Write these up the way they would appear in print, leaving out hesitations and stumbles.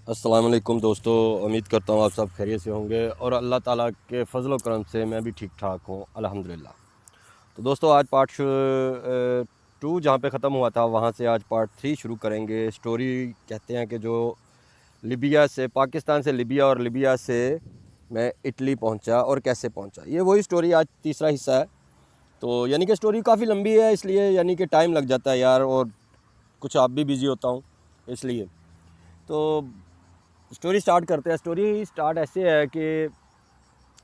अस्सलाम वालेकुम दोस्तों, उम्मीद करता हूँ आप सब खैरियत से होंगे और अल्लाह ताला के फ़ज़ल व करम से मैं भी ठीक ठाक हूँ अल्हम्दुलिल्लाह। तो दोस्तों आज पार्ट 2 जहाँ पे ख़त्म हुआ था वहाँ से आज पार्ट 3 शुरू करेंगे। स्टोरी कहते हैं कि जो लीबिया से, पाकिस्तान से लीबिया और लीबिया से मैं इटली पहुँचा और कैसे पहुँचा, ये वही स्टोरी आज तीसरा हिस्सा है। तो यानी कि स्टोरी काफ़ी लंबी है, इसलिए यानी कि टाइम लग जाता है यार, और कुछ आप भी बिज़ी होता हूँ इसलिए। तो स्टोरी स्टार्ट करते हैं। स्टोरी स्टार्ट ऐसे है कि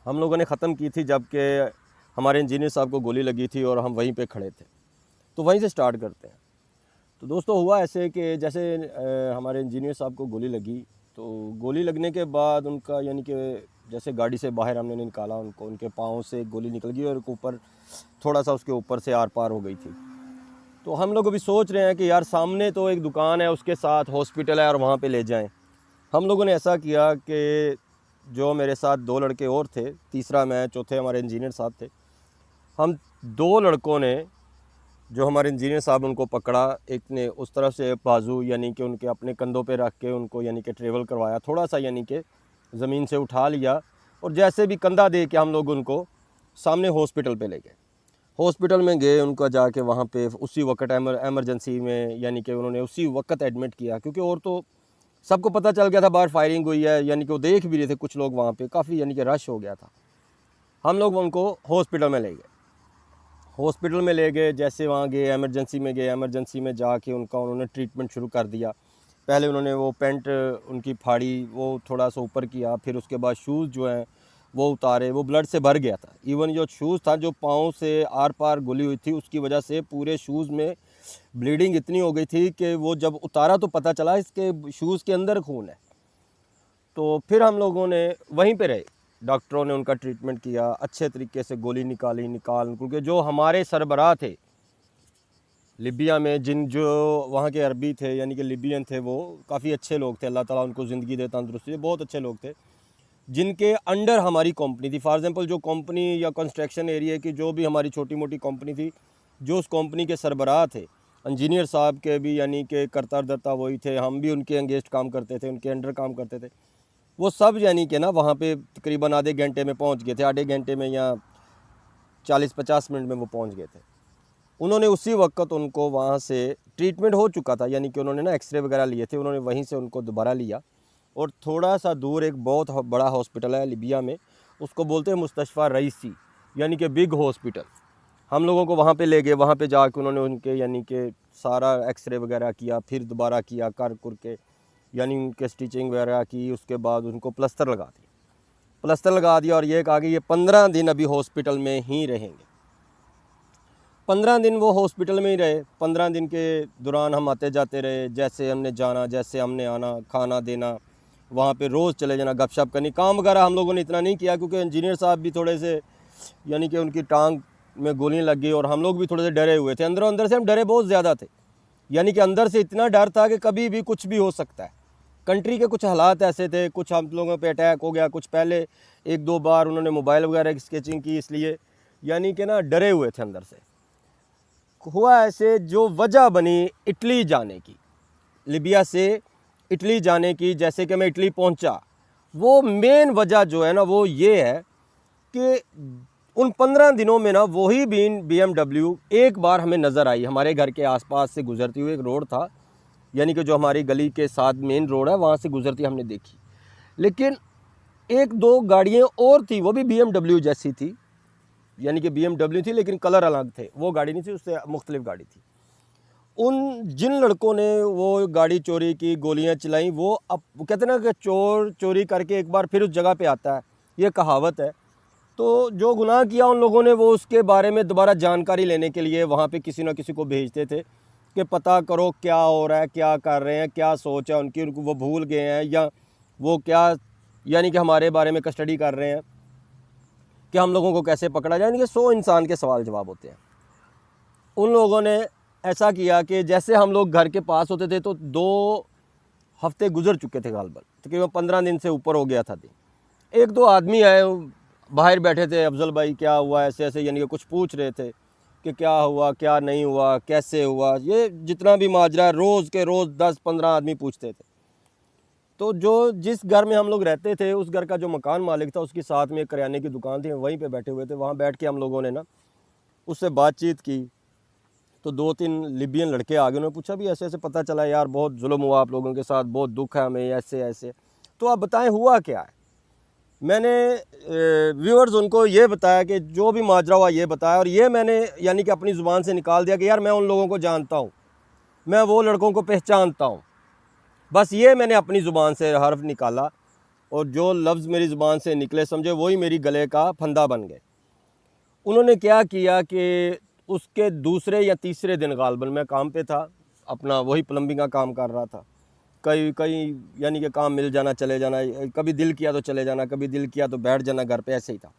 हम लोगों ने ख़त्म की थी जबकि हमारे इंजीनियर साहब को गोली लगी थी और हम वहीं पे खड़े थे। तो वहीं से स्टार्ट करते हैं। तो दोस्तों हुआ ऐसे कि जैसे हमारे इंजीनियर साहब को गोली लगी, तो गोली लगने के बाद उनका यानी कि जैसे गाड़ी से बाहर हमने निकाला उनको, उनके पाँव से गोली निकल गई और ऊपर थोड़ा सा उसके ऊपर से आर पार हो गई थी। तो हम लोग अभी सोच रहे हैं कि यार सामने तो एक दुकान है, उसके साथ हॉस्पिटल है और वहाँ पे ले जाएं। हम लोगों ने ऐसा किया कि जो मेरे साथ 2 लड़के और थे, तीसरा मैं, चौथे हमारे इंजीनियर साहब थे। हम 2 लड़कों ने, जो हमारे इंजीनियर साहब, उनको पकड़ा। एक ने उस तरफ से बाजू यानी कि उनके अपने कंधों पे रख के उनको यानी कि ट्रेवल करवाया, थोड़ा सा यानी कि ज़मीन से उठा लिया और जैसे भी कंधा दे के हम लोग उनको सामने हॉस्पिटल पे ले गए। हॉस्पिटल में गए, उनका जाके वहाँ पे उसी वक्त एमरजेंसी में यानी कि उन्होंने उसी वक्त एडमिट किया, क्योंकि और तो सबको पता चल गया था बाहर फायरिंग हुई है, यानी कि वो देख भी रहे थे कुछ लोग वहाँ पे, काफ़ी यानी कि रश हो गया था। हम लोग उनको हॉस्पिटल में ले गए। हॉस्पिटल में ले गए, जैसे वहाँ गए एमरजेंसी में गए, एमरजेंसी में जाके उन्होंने ट्रीटमेंट शुरू कर दिया। पहले उन्होंने वो पेंट उनकी फाड़ी, वो थोड़ा सा ऊपर किया, फिर उसके बाद शूज़ जो हैं वो उतारे, वो ब्लड से भर गया था। इवन जो शूज़ था, जो पाँव से आर पार गोली हुई थी, उसकी वजह से पूरे शूज़ में ब्लीडिंग इतनी हो गई थी कि वो जब उतारा तो पता चला इसके शूज़ के अंदर खून है। तो फिर हम लोगों ने वहीं पे रहे, डॉक्टरों ने उनका ट्रीटमेंट किया, अच्छे तरीके से गोली क्योंकि जो हमारे सरबराह थे लिबिया में, जो वहाँ के अरबी थे यानी कि लिबियन थे, वो काफ़ी अच्छे लोग थे, अल्लाह ताला उनको ज़िंदगी दे, तंदुरुस्ती दे, बहुत अच्छे लोग थे, जिनके अंडर हमारी कंपनी थी। फॉर एग्जांपल जो कंपनी या कंस्ट्रक्शन एरिया की जो भी हमारी छोटी मोटी कंपनी थी, जो उस कंपनी के सरबराह थे, इंजीनियर साहब के भी यानी कि करता धरता वही थे, हम भी उनके अंगेस्ट काम करते थे, उनके अंडर काम करते थे। वो सब यानी कि ना वहाँ पे तकरीबन आधे घंटे में पहुँच गए थे, आधे घंटे में या 40-50 मिनट में वो पहुँच गए थे। उन्होंने उसी वक्त उनको वहाँ से ट्रीटमेंट हो चुका था, यानी कि उन्होंने ना एक्सरे वगैरह लिए थे, उन्होंने वहीं से उनको दोबारा लिया और थोड़ा सा दूर एक बहुत बड़ा हॉस्पिटल है लिबिया में, उसको बोलते हैं मुस्तशफ़ा रईसी, यानी कि बिग हॉस्पिटल। हम लोगों को वहाँ पे ले गए, वहाँ पे जाके उन्होंने उनके यानी कि सारा एक्सरे वगैरह किया, फिर दोबारा किया कर के यानी उनके स्टिचिंग वगैरह की, उसके बाद उनको प्लस्तर लगा दिया। प्लस्तर लगा दिया और ये कहा कि ये 15 दिन अभी हॉस्पिटल में ही रहेंगे। 15 दिन वो हॉस्पिटल में ही रहे। 15 दिन के दौरान हम आते जाते रहे, जैसे हमने जाना, जैसे हमने आना, खाना देना, वहाँ पे रोज़ चले जाना, गपशप करनी। काम वगैरह हम लोगों ने इतना नहीं किया क्योंकि इंजीनियर साहब भी थोड़े से यानी कि उनकी टांग में गोलियाँ लग गई और हम लोग भी थोड़े से डरे हुए थे। अंदरों अंदर से हम डरे बहुत ज़्यादा थे, यानी कि अंदर से इतना डर था कि कभी भी कुछ भी हो सकता है। कंट्री के कुछ हालात ऐसे थे, कुछ हम लोगों पे अटैक हो गया, कुछ पहले 1-2 बार उन्होंने मोबाइल वगैरह की स्केचिंग की, इसलिए यानी कि ना डरे हुए थे अंदर से। हुआ ऐसे, जो वजह बनी इटली जाने की, लिबिया से इटली जाने की, जैसे कि मैं इटली पहुंचा, वो मेन वजह जो है ना वो ये है कि उन 15 दिनों में ना वही BMW एक बार हमें नज़र आई, हमारे घर के आसपास से गुजरती हुई। एक रोड था, यानी कि जो हमारी गली के साथ मेन रोड है, वहाँ से गुजरती हमने देखी। लेकिन 1-2 गाड़ियाँ और थी, वो भी BMW जैसी थी, यानी कि BMW थी लेकिन कलर अलग थे, वो गाड़ी नहीं थी, उससे मुख्तलिफ गाड़ी थी। उन जिन लड़कों ने वो गाड़ी चोरी की, गोलियां चलाई, वो कहते हैं ना कि चोर चोरी करके एक बार फिर उस जगह पे आता है, ये कहावत है। तो जो गुनाह किया उन लोगों ने, वो उसके बारे में दोबारा जानकारी लेने के लिए वहाँ पे किसी ना किसी को भेजते थे कि पता करो क्या हो रहा है, क्या कर रहे हैं, क्या सोच है उनकी, उनको वो भूल गए हैं या वो क्या यानी कि हमारे बारे में कस्टडी कर रहे हैं कि हम लोगों को कैसे पकड़ा जाए। यानी कि 100 इंसान के सवाल जवाब होते हैं। उन लोगों ने ऐसा किया कि जैसे हम लोग घर के पास होते थे तो 2 हफ्ते गुजर चुके थे, गालबन तकरीबन 15 दिन से ऊपर हो गया था दिन। 1-2 आदमी आए, बाहर बैठे थे, अफजल भाई क्या हुआ, ऐसे ऐसे, यानी कि कुछ पूछ रहे थे कि क्या हुआ, क्या नहीं हुआ, कैसे हुआ, ये जितना भी माजरा, रोज़ के रोज़ 10-15 आदमी पूछते थे। तो जो जिस घर में हम लोग रहते थे उस घर का जो मकान मालिक था उसके साथ में एक करियाने की दुकान थी, वहीं पे बैठे हुए थे। वहाँ बैठ के हम लोगों ने ना उससे बातचीत की, तो 2-3 लिबियन लड़के आ गए। उन्होंने पूछा भी ऐसे ऐसे पता चला यार बहुत जुल्म हुआ आप लोगों के साथ, बहुत दुख है हमें, ऐसे ऐसे। तो आप बताएं हुआ क्या है। मैंने व्यूअर्स उनको ये बताया कि जो भी माजरा हुआ ये बताया, और ये मैंने यानी कि अपनी ज़ुबान से निकाल दिया कि यार मैं उन लोगों को जानता हूँ, मैं वो लड़कों को पहचानता हूँ। बस ये मैंने अपनी ज़ुबान से हर्फ निकाला, और जो लफ्ज़ मेरी ज़ुबान से निकले समझे वही मेरी गले का फंदा बन गए। उन्होंने क्या किया कि उसके दूसरे या तीसरे दिन गालबन मैं काम पे था, अपना वही प्लम्बिंग का काम कर रहा था। कई कई यानी कि काम मिल जाना चले जाना, कभी दिल किया तो चले जाना, कभी दिल किया तो बैठ जाना घर पे, ऐसे ही था।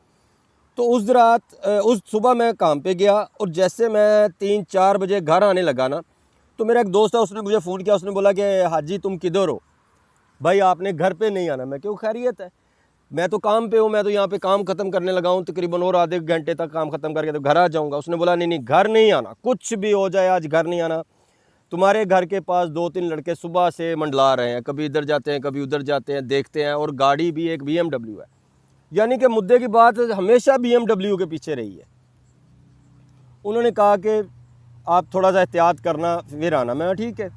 तो उस रात उस सुबह मैं काम पे गया, और जैसे मैं 3-4 बजे घर आने लगा ना, तो मेरा एक दोस्त है उसने मुझे फ़ोन किया। उसने बोला कि हाजी तुम किधर हो भाई, आपने घर पे नहीं आना। मैं क्यों, खैरियत है? मैं तो काम पे हूँ, मैं तो यहाँ पे काम ख़त्म करने लगा हूँ, तकरीबन और आधे घंटे तक काम ख़त्म करके तो घर आ जाऊँगा। उसने बोला नहीं नहीं, घर नहीं आना, कुछ भी हो जाए आज घर नहीं आना। तुम्हारे घर के पास 2-3 लड़के सुबह से मंडला रहे हैं, कभी इधर जाते हैं कभी उधर जाते हैं, देखते हैं, और गाड़ी भी एक BMW है। यानी कि मुद्दे की बात हमेशा BMW के पीछे रही है। उन्होंने कहा कि आप थोड़ा सा एहतियात करना फिर आना। मैं ठीक है।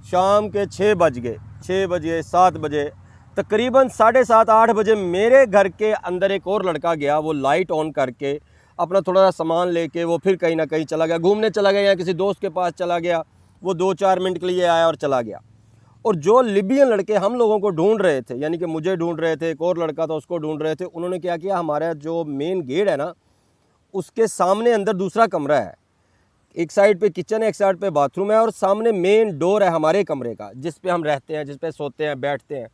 शाम के 6 बज गए, 6 बजे 7 बजे, तकरीबन 7:30-8 बजे मेरे घर के अंदर एक और लड़का गया। वो लाइट ऑन करके अपना थोड़ा सा सामान लेके वो फिर कहीं ना कहीं चला गया, घूमने चला गया या किसी दोस्त के पास चला गया। वो 2-4 मिनट के लिए आया और चला गया। और जो लिबियन लड़के हम लोगों को ढूंढ रहे थे, यानी कि मुझे ढूंढ रहे थे, एक और लड़का था उसको ढूंढ रहे थे, उन्होंने क्या किया, हमारा जो मेन गेट है ना उसके सामने अंदर दूसरा कमरा है। एक साइड पे किचन है, एक साइड पे बाथरूम है, और सामने मेन डोर है हमारे कमरे का, जिस पे हम रहते हैं, जिस पे सोते हैं, बैठते हैं।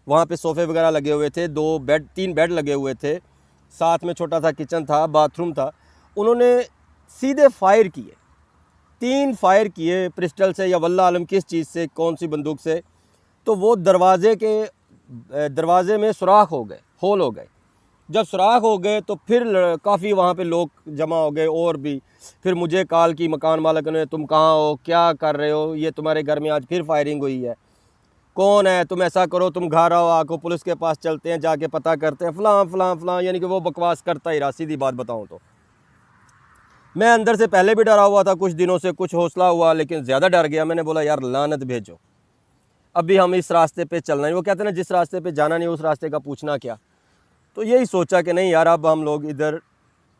वहाँ पे सोफ़े वगैरह लगे हुए थे, 3 बेड लगे हुए थे, साथ में छोटा सा किचन था, बाथरूम था। उन्होंने सीधे फायर किए, 3 फायर किए पिस्टल से या वल्लाह आलम किस चीज़ से, कौन सी बंदूक से। तो वो दरवाजे में सुराख हो गए, होल हो गए। जब सुराख हो गए तो फिर काफ़ी वहाँ पे लोग जमा हो गए, और भी फिर मुझे कॉल की मकान मालिक ने, तुम कहाँ हो, क्या कर रहे हो, ये तुम्हारे घर में आज फिर फायरिंग हुई है, कौन है, तुम ऐसा करो तुम घर आओ, आको पुलिस के पास चलते हैं, जाके पता करते हैं, फ़लाँ फ़लाँ फ़लाँ। यानी कि वो बकवास करता ही रहा। सीधी बात बताऊँ तो मैं अंदर से पहले भी डरा हुआ था, कुछ दिनों से कुछ हौसला हुआ, लेकिन ज़्यादा डर गया। मैंने बोला यार लानत भेजो, अभी हम इस रास्ते पे चलना है। वो कहते हैं ना जिस रास्ते पे जाना नहीं उस रास्ते का पूछना क्या। तो यही सोचा कि नहीं यार अब हम लोग इधर,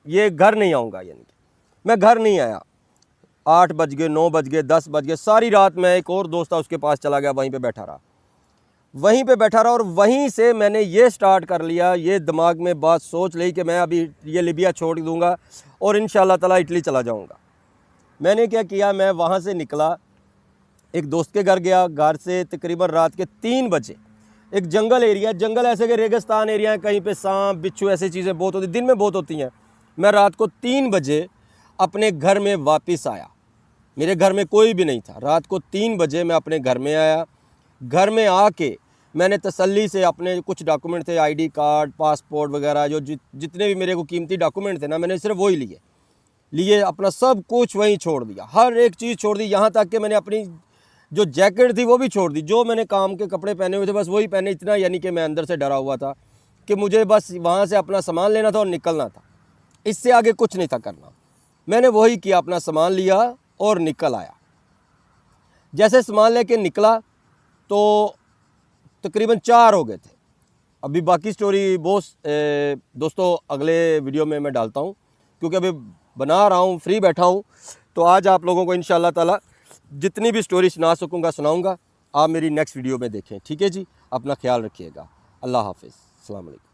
ये घर नहीं आऊँगा। यानी कि मैं घर नहीं आया। 8 बज गए, 9 बज गए, 10 बज गए, सारी रात मैं एक और दोस्त था उसके पास चला गया, वहीं पे बैठा रहा, वहीं पे बैठा रहा। और वहीं से मैंने ये स्टार्ट कर लिया, ये दिमाग में बात सोच ली कि मैं अभी ये लिबिया छोड़ दूँगा और इंशाअल्लाह ताला इटली चला जाऊँगा। मैंने क्या किया, मैं वहाँ से निकला, एक दोस्त के घर गया। घर से तकरीबन रात के 3 बजे, एक जंगल एरिया, जंगल ऐसे कि रेगिस्तान एरिया है, कहीं पे सांप बिच्छू ऐसी चीज़ें बहुत होती, दिन में बहुत होती हैं। मैं रात को 3 बजे अपने घर में वापस आया। मेरे घर में कोई भी नहीं था। रात को 3 बजे मैं अपने घर में आया। घर में आके मैंने तसल्ली से अपने कुछ डॉक्यूमेंट थे, ID कार्ड, पासपोर्ट वगैरह, जो जितने भी मेरे को कीमती डॉक्यूमेंट थे ना, मैंने सिर्फ वही लिए, अपना सब कुछ वहीं छोड़ दिया, हर एक चीज़ छोड़ दी। यहाँ तक कि मैंने अपनी जो जैकेट थी वो भी छोड़ दी, जो मैंने काम के कपड़े पहने हुए थे बस वही पहने। इतना यानी कि मैं अंदर से डरा हुआ था कि मुझे बस वहाँ से अपना सामान लेना था और निकलना था, इससे आगे कुछ नहीं था करना। मैंने वही किया, अपना सामान लिया और निकल आया। जैसे सामान लेके निकला तो तकरीबन 4 हो गए थे। अभी बाकी स्टोरी दोस्तों अगले वीडियो में मैं डालता हूँ, क्योंकि अभी बना रहा हूँ, फ्री बैठा हूँ। तो आज आप लोगों को इंशाअल्लाह ताला जितनी भी स्टोरी सुना सकूँगा सुनाऊँगा। आप मेरी नेक्स्ट वीडियो में देखें, ठीक है जी। अपना ख्याल रखिएगा। अल्लाह हाफिज़, अस्सलाम वालेकुम।